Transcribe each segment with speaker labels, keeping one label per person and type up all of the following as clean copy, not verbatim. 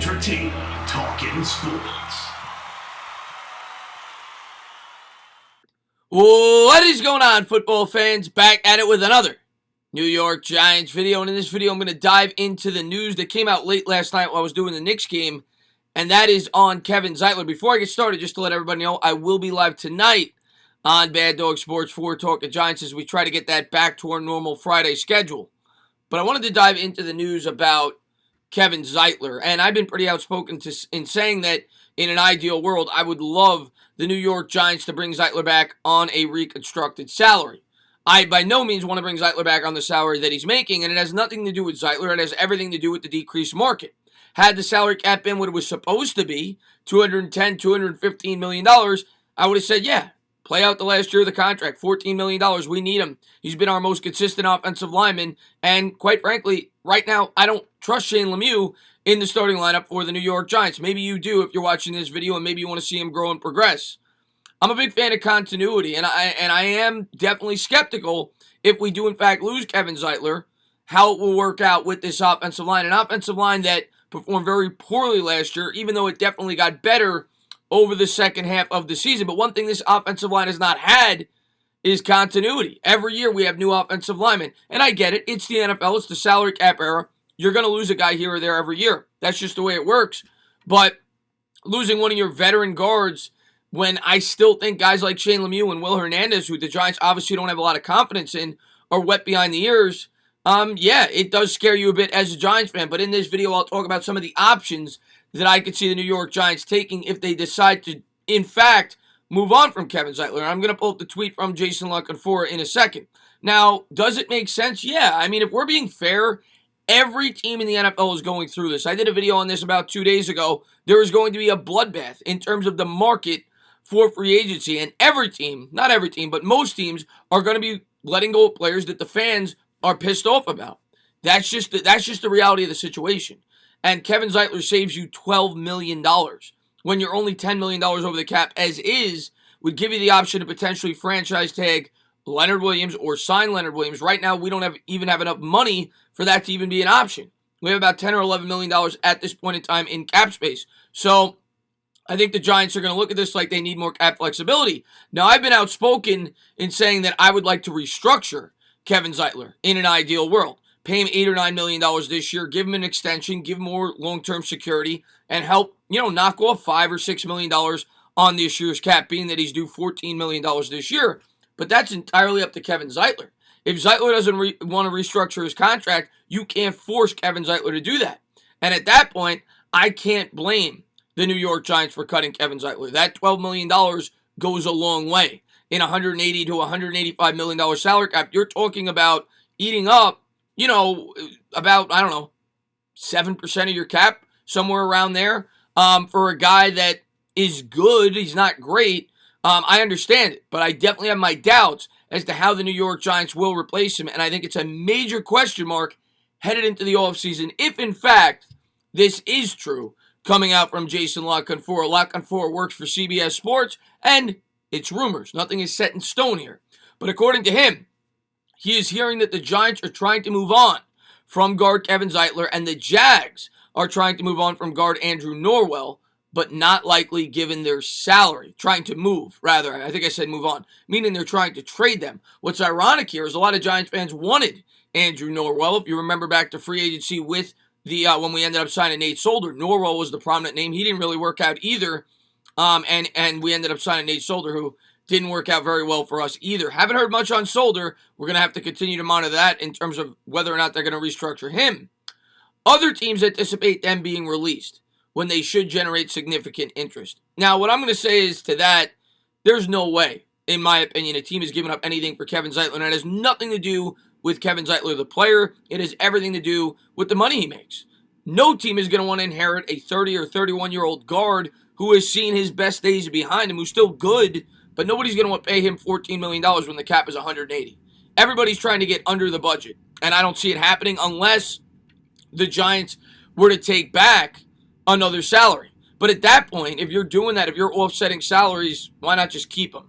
Speaker 1: Entertainah, Talkin Sports.
Speaker 2: What is going on, football fans? Back at it with another New York Giants video. And in this video, I'm going to dive into the news that came out late last night while I was doing the Knicks game. And that is on Kevin Zeitler. Before I get started, just to let everybody know, I will be live tonight on Bad Dog Sports for Talkin Giants as we try to get that back to our normal Friday schedule. But I wanted to dive into the news about Kevin Zeitler. And I've been pretty outspoken in saying that in an ideal world, I would love the New York Giants to bring Zeitler back on a reconstructed salary. I by no means want to bring Zeitler back on the salary that he's making, and it has nothing to do with Zeitler. It has everything to do with the decreased market. Had the salary cap been what it was supposed to be, $210, $215 million, I would have said, yeah, play out the last year of the contract, $14 million. We need him. He's been our most consistent offensive lineman, and quite frankly, right now, I don't trust Shane Lemieux in the starting lineup for the New York Giants. Maybe you do if you're watching this video, and maybe you want to see him grow and progress. I'm a big fan of continuity, and I am definitely skeptical if we do in fact lose Kevin Zeitler, how it will work out with this offensive line. An offensive line that performed very poorly last year, even though it definitely got better over the second half of the season. But one thing this offensive line has not had is continuity. Every year we have new offensive linemen, and I get it. It's the NFL. It's the salary cap era. You're going to lose a guy here or there every year. That's just the way it works. But losing one of your veteran guards when I still think guys like Shane Lemieux and Will Hernandez, who the Giants obviously don't have a lot of confidence in, are wet behind the ears, yeah, it does scare you a bit as a Giants fan. But in this video, I'll talk about some of the options that I could see the New York Giants taking if they decide to, in fact, move on from Kevin Zeitler. I'm going to pull up the tweet from Jason La Canfora in a second. Now, does it make sense? Yeah. I mean, if we're being fair, every team in the NFL is going through this. I did a video on this about 2 days ago. There is going to be a bloodbath in terms of the market for free agency. And every team, not every team, but most teams are going to be letting go of players that the fans are pissed off about. That's just the reality of the situation. And Kevin Zeitler saves you $12 million when you're only $10 million over the cap as is, would give you the option to potentially franchise tag Leonard Williams or sign Leonard Williams. Right now, we don't even have enough money for that to even be an option. We have about $10 or $11 million at this point in time in cap space. So I think the Giants are going to look at this like they need more cap flexibility. Now, I've been outspoken in saying that I would like to restructure Kevin Zeitler in an ideal world. Pay him $8 or $9 million this year, give him an extension, give him more long-term security, and help, knock off $5 or $6 million on this year's cap, being that he's due $14 million this year. But that's entirely up to Kevin Zeitler. If Zeitler doesn't want to restructure his contract, you can't force Kevin Zeitler to do that. And at that point, I can't blame the New York Giants for cutting Kevin Zeitler. That $12 million goes a long way. In $180 to $185 million salary cap, you're talking about eating up, about, 7% of your cap, somewhere around there. For a guy that is good, he's not great. I understand it, but I definitely have my doubts as to how the New York Giants will replace him, and I think it's a major question mark headed into the offseason if, in fact, this is true, coming out from Jason La Canfora. La Canfora works for CBS Sports, and it's rumors. Nothing is set in stone here. But according to him, he is hearing that the Giants are trying to move on from guard Kevin Zeitler, and the Jags are trying to move on from guard Andrew Norwell, but not likely given their salary. Trying to move, rather. I think I said move on, meaning they're trying to trade them. What's ironic here is a lot of Giants fans wanted Andrew Norwell. If you remember back to free agency with the when we ended up signing Nate Solder, Norwell was the prominent name. He didn't really work out either, and we ended up signing Nate Solder, who didn't work out very well for us either. Haven't heard much on Solder. We're going to have to continue to monitor that in terms of whether or not they're going to restructure him. Other teams anticipate them being released when they should generate significant interest. Now, what I'm going to say is to that, there's no way, in my opinion, a team has given up anything for Kevin Zeitler, and it has nothing to do with Kevin Zeitler, the player. It has everything to do with the money he makes. No team is going to want to inherit a 30 or 31-year-old guard who has seen his best days behind him, who's still good, but nobody's going to want to pay him $14 million when the cap is $180. Everybody's trying to get under the budget, and I don't see it happening unless the Giants were to take back another salary. But at that point, if you're doing that, if you're offsetting salaries, why not just keep them?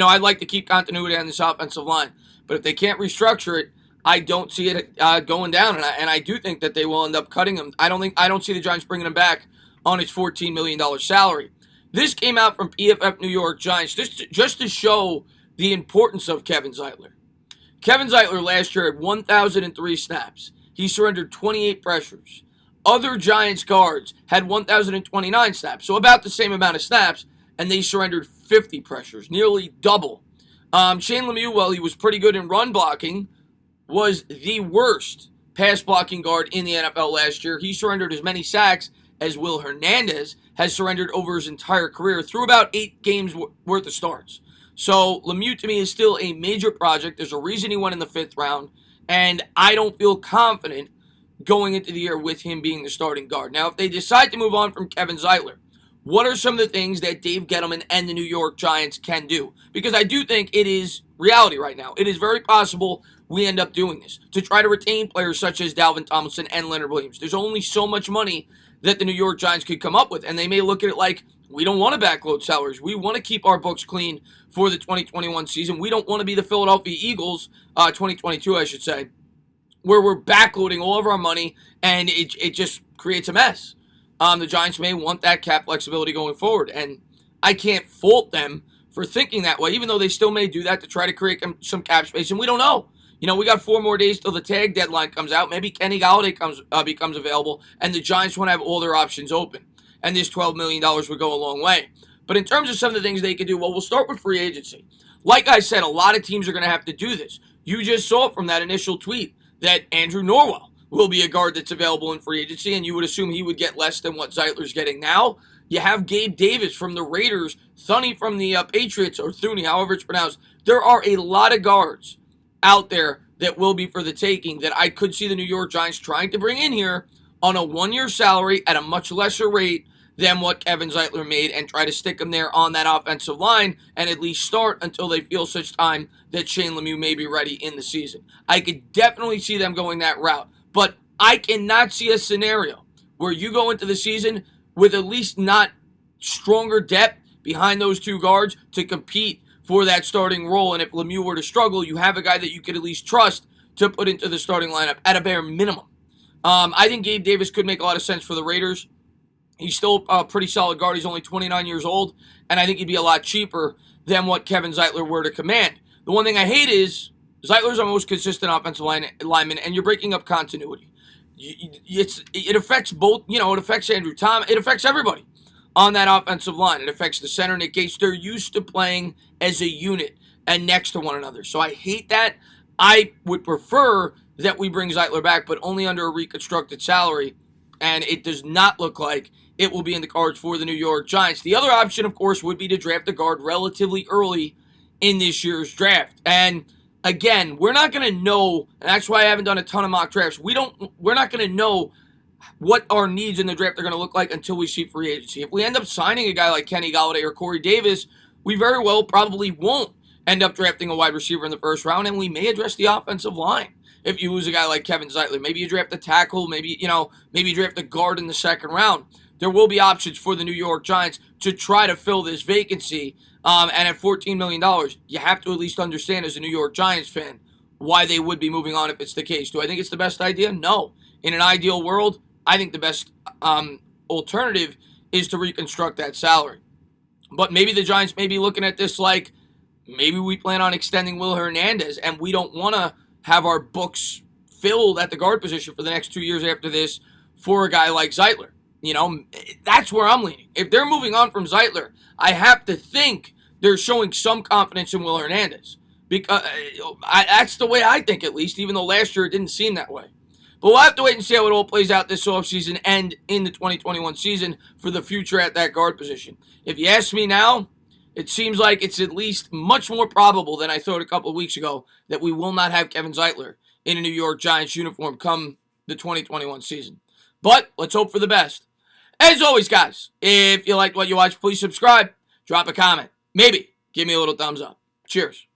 Speaker 2: I'd like to keep continuity on this offensive line, but if they can't restructure it, I don't see it going down, and I do think that they will end up cutting him. I don't see the Giants bringing him back on his $14 million salary. This came out from PFF New York Giants just to show the importance of Kevin Zeitler. Kevin Zeitler last year had 1,003 snaps. He surrendered 28 pressures. Other Giants guards had 1,029 snaps, so about the same amount of snaps, and they surrendered 50 pressures, nearly double. Shane Lemieux, while he was pretty good in run blocking, was the worst pass blocking guard in the NFL last year. He surrendered as many sacks as Will Hernandez has surrendered over his entire career through about 8 games worth of starts. So Lemieux to me is still a major project. There's a reason he went in the 5th round, and I don't feel confident going into the year with him being the starting guard. Now, if they decide to move on from Kevin Zeitler, what are some of the things that Dave Gettleman and the New York Giants can do? Because I do think it is reality right now. It is very possible we end up doing this to try to retain players such as Dalvin Tomlinson and Leonard Williams. There's only so much money that the New York Giants could come up with, and they may look at it like, we don't want to backload salaries. We want to keep our books clean for the 2021 season. We don't want to be the Philadelphia Eagles, 2022, I should say, where we're backloading all of our money, and it just creates a mess. The Giants may want that cap flexibility going forward, and I can't fault them for thinking that way, even though they still may do that to try to create some cap space, and we don't know. You know, we got 4 more days till the tag deadline comes out. Maybe Kenny Golladay becomes available, and the Giants want to have all their options open. And this $12 million would go a long way. But in terms of some of the things they could do, well, we'll start with free agency. Like I said, a lot of teams are going to have to do this. You just saw from that initial tweet that Andrew Norwell will be a guard that's available in free agency, and you would assume he would get less than what Zeitler's getting now. You have Gabe Davis from the Raiders, Thuney from the Patriots, or Thuney, however it's pronounced. There are a lot of guards out there that will be for the taking that I could see the New York Giants trying to bring in here on a 1-year salary at a much lesser rate than what Kevin Zeitler made, and try to stick him there on that offensive line and at least start until they feel such time that Shane Lemieux may be ready in the season. I could definitely see them going that route, but I cannot see a scenario where you go into the season with at least not stronger depth behind those 2 guards to compete for that starting role. And if Lemieux were to struggle, you have a guy that you could at least trust to put into the starting lineup at a bare minimum. I think Gabe Davis could make a lot of sense for the Raiders. He's still a pretty solid guard. He's only 29 years old, and I think he'd be a lot cheaper than what Kevin Zeitler were to command. The one thing I hate is Zeitler's our most consistent offensive lineman, and you're breaking up continuity. It affects both, it affects Andrew Thomas. It affects everybody on that offensive line. It affects the center, Nick Gates. They're used to playing as a unit and next to one another. So I hate that. I would prefer that we bring Zeitler back, but only under a reconstructed salary, and it does not look like it will be in the cards for the New York Giants. The other option, of course, would be to draft a guard relatively early in this year's draft. And again, we're not going to know, and that's why I haven't done a ton of mock drafts. We're not going to know what our needs in the draft are going to look like until we see free agency. If we end up signing a guy like Kenny Golladay or Corey Davis, we very well probably won't end up drafting a wide receiver in the 1st round, and we may address the offensive line. If you lose a guy like Kevin Zeitler, maybe you draft a tackle, maybe you draft a guard in the 2nd round. There will be options for the New York Giants to try to fill this vacancy. And at $14 million, you have to at least understand as a New York Giants fan why they would be moving on if it's the case. Do I think it's the best idea? No. In an ideal world, I think the best alternative is to reconstruct that salary. But maybe the Giants may be looking at this like, maybe we plan on extending Will Hernandez, and we don't want to have our books filled at the guard position for the next 2 years after this for a guy like Zeitler. That's where I'm leaning. If they're moving on from Zeitler, I have to think they're showing some confidence in Will Hernandez. Because that's the way I think, at least, even though last year it didn't seem that way. But we'll have to wait and see how it all plays out this offseason and in the 2021 season for the future at that guard position. If you ask me now, it seems like it's at least much more probable than I thought a couple of weeks ago that we will not have Kevin Zeitler in a New York Giants uniform come the 2021 season. But let's hope for the best. As always, guys, if you liked what you watched, please subscribe, drop a comment, maybe give me a little thumbs up. Cheers.